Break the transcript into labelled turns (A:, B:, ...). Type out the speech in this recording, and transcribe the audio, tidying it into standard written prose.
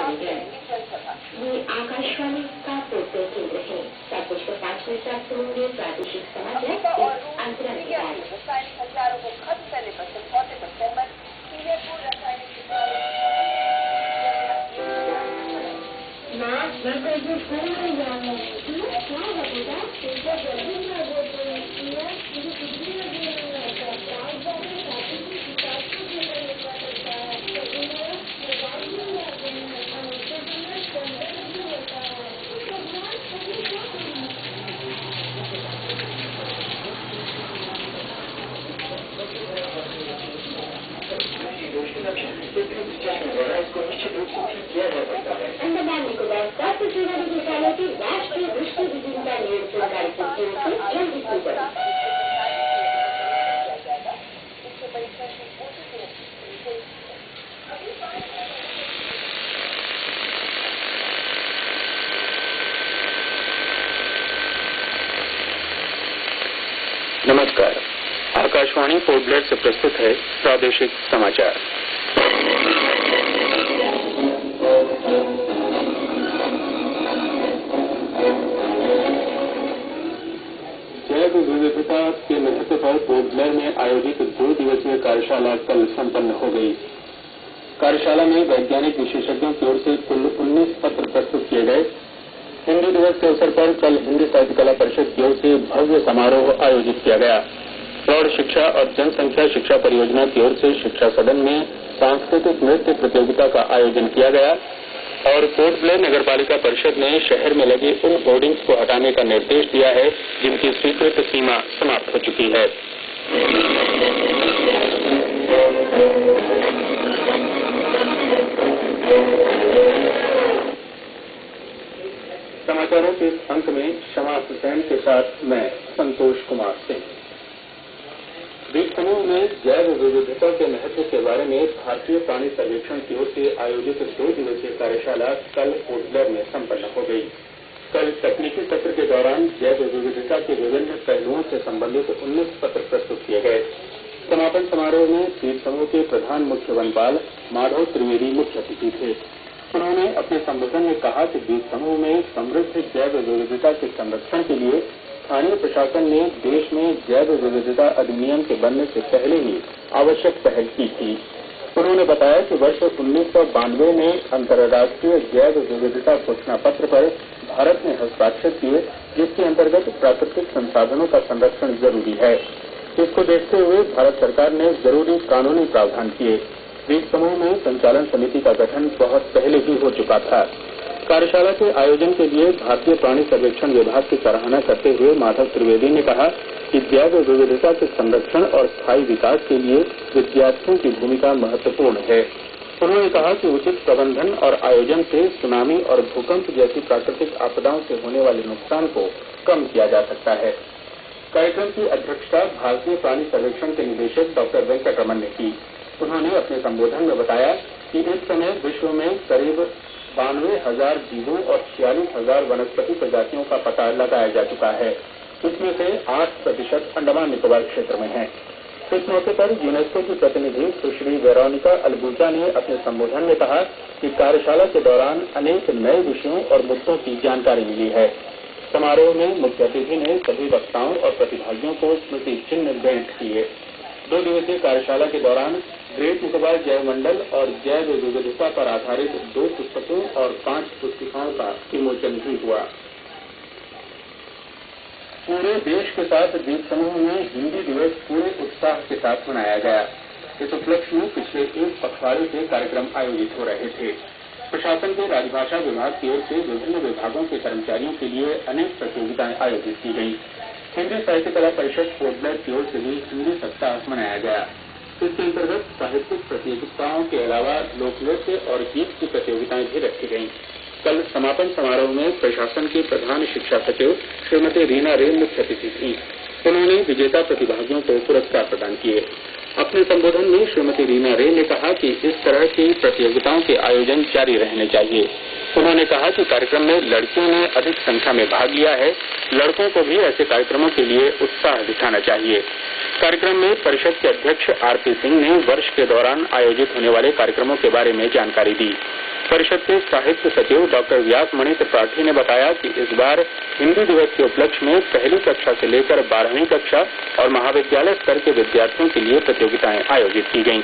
A: रही है। ये आकाशवाणी का पोर्टल केंद्र है। 7:05 प्राप्त होंगे प्रादेशिक समाचार अंतरा में।
B: रासायनिक हथियारों को खत्म करने पर समझौते पर सहमत। सीरियापुर रासायनिक
A: अंडमान निकोबार प्राप्त सेवा निदेशालय के राष्ट्रीय दृष्टि विहीनता नियंत्रण कार्यक्रम की ओर से जल्द सूचना।
C: नमस्कार, आकाशवाणी पोर्ट ब्लेयर से प्रस्तुत है प्रादेशिक समाचार। जैव विविधता के महत्व पर पोर्ट ब्लेयर में आयोजित 2 दिवसीय कार्यशाला कल संपन्न हो गई। कार्यशाला में वैज्ञानिक विशेषज्ञों की ओर से कुल 19 पत्र प्रस्तुत किए गए। हिंदी दिवस के अवसर पर कल हिंदी साहित्य कला परिषद की ओर से भव्य समारोह आयोजित किया गया। प्रौढ़ शिक्षा और जनसंख्या शिक्षा परियोजना की ओर से शिक्षा सदन में सांस्कृतिक नृत्य प्रतियोगिता का आयोजन किया गया और पोर्ट ब्लेयर नगर पालिका परिषद ने शहर में लगे उन होर्डिंग्स को हटाने का निर्देश दिया है जिनकी स्वीकृत सीमा समाप्त हो चुकी है। समाचारों के इस अंक में शमा हुसैन के साथ मैं संतोष कुमार सिंह। द्वीप समूह में जैव विविधता के महत्व के बारे में भारतीय प्राणी सर्वेक्षण की ओर से आयोजित 2 दिवसीय कार्यशाला कल पोर्ट ब्लेयर में संपन्न हो गई। कल तकनीकी सत्र के दौरान जैव विविधता के विभिन्न पहलुओं से संबंधित 19 पत्र प्रस्तुत किए गए। समापन समारोह में द्वीप समूह के प्रधान मुख्य वनपाल माधव त्रिवेदी मुख्य अतिथि थे। उन्होंने अपने संबोधन में कहा कि द्वीप समूह में समृद्ध जैव विविधता के संरक्षण के लिए स्थानीय प्रशासन ने देश में जैव विविधता अधिनियम के बनने से पहले ही आवश्यक पहल की थी। उन्होंने बताया कि वर्ष 1992 में अंतर्राष्ट्रीय जैव विविधता घोषणा पत्र पर भारत ने हस्ताक्षर किए, जिसके अंतर्गत प्राकृतिक संसाधनों का संरक्षण जरूरी है। इसको देखते हुए भारत सरकार ने जरूरी कानूनी प्रावधान किए। द्वीप समूह में संचालन समिति का गठन बहुत पहले ही हो चुका था। कार्यशाला के आयोजन के लिए भारतीय प्राणी सर्वेक्षण विभाग की सराहना करते हुए माधव त्रिवेदी ने कहा कि जैव विविधता के संरक्षण और स्थायी विकास के लिए विद्यार्थियों की भूमिका महत्वपूर्ण है। उन्होंने कहा कि उचित प्रबंधन और आयोजन से सुनामी और भूकंप जैसी प्राकृतिक आपदाओं से होने वाले नुकसान को कम किया जा सकता है। कार्यक्रम की अध्यक्षता भारतीय प्राणी सर्वेक्षण के निदेशक डॉक्टर वेंकटरमन ने की। उन्होंने अपने संबोधन में बताया कि इस समय विश्व में करीब 92,000 जीवों और 46,000 वनस्पति प्रजातियों का पता लगाया जा चुका है। इसमें से 8% अंडमान निकोबार क्षेत्र में है। इस मौके पर यूनेस्को की प्रतिनिधि सुश्री वेरोनिका अल्बूजा ने अपने संबोधन में कहा कि कार्यशाला के दौरान अनेक नए विषयों और मुद्दों की जानकारी मिली है। समारोह में मुख्य अतिथि ने सभी वक्ताओं और प्रतिभागियों को स्मृति चिन्ह भेंट किए। 2 दिवसीय कार्यशाला के दौरान ग्रेट निकोबार जैव मंडल और जैव विविधता पर आधारित 2 पुस्तकों और 5 पुस्तिकाओं का विमोचन भी हुआ। पूरे देश के साथ द्वीप समूह में हिंदी दिवस पूरे उत्साह के साथ मनाया गया। इस उपलक्ष्य में पिछले 1 पखवाड़े से कार्यक्रम आयोजित हो रहे थे। प्रशासन के राजभाषा विभाग की ओर से विभिन्न विभागों के कर्मचारियों के लिए अनेक प्रतियोगिताएं आयोजित की गई। हिंदी साहित्य कला परिषद पोर्ट ब्लेयर की ओर से भी हिंदी सप्ताह मनाया गया। इसके अंतर्गत साहित्यिक प्रतियोगिताओं के अलावा लोक नृत्य और गीत की प्रतियोगिताएं भी रखी गईं। कल समापन समारोह में प्रशासन की प्रधान शिक्षा सचिव श्रीमती रीना रे मुख्य अतिथि थी। उन्होंने विजेता प्रतिभागियों को पुरस्कार प्रदान किए। अपने संबोधन में श्रीमती रीना रे ने कहा कि इस तरह की प्रतियोगिताओं के आयोजन जारी रहने चाहिए। उन्होंने कहा कि कार्यक्रम में लड़कियों ने अधिक संख्या में भाग लिया है। लड़कों को भी ऐसे कार्यक्रमों के लिए उत्साह दिखाना चाहिए। कार्यक्रम में परिषद के अध्यक्ष आरपी सिंह ने वर्ष के दौरान आयोजित होने वाले कार्यक्रमों के बारे में जानकारी दी। परिषद के साहित्य सचिव डॉक्टर व्यासमणि त्रिपाठी ने बताया कि इस बार हिंदी दिवस के उपलक्ष्य में पहली कक्षा से लेकर 12वीं कक्षा और महाविद्यालय स्तर के विद्यार्थियों के लिए प्रतियोगिताएं आयोजित की गईं।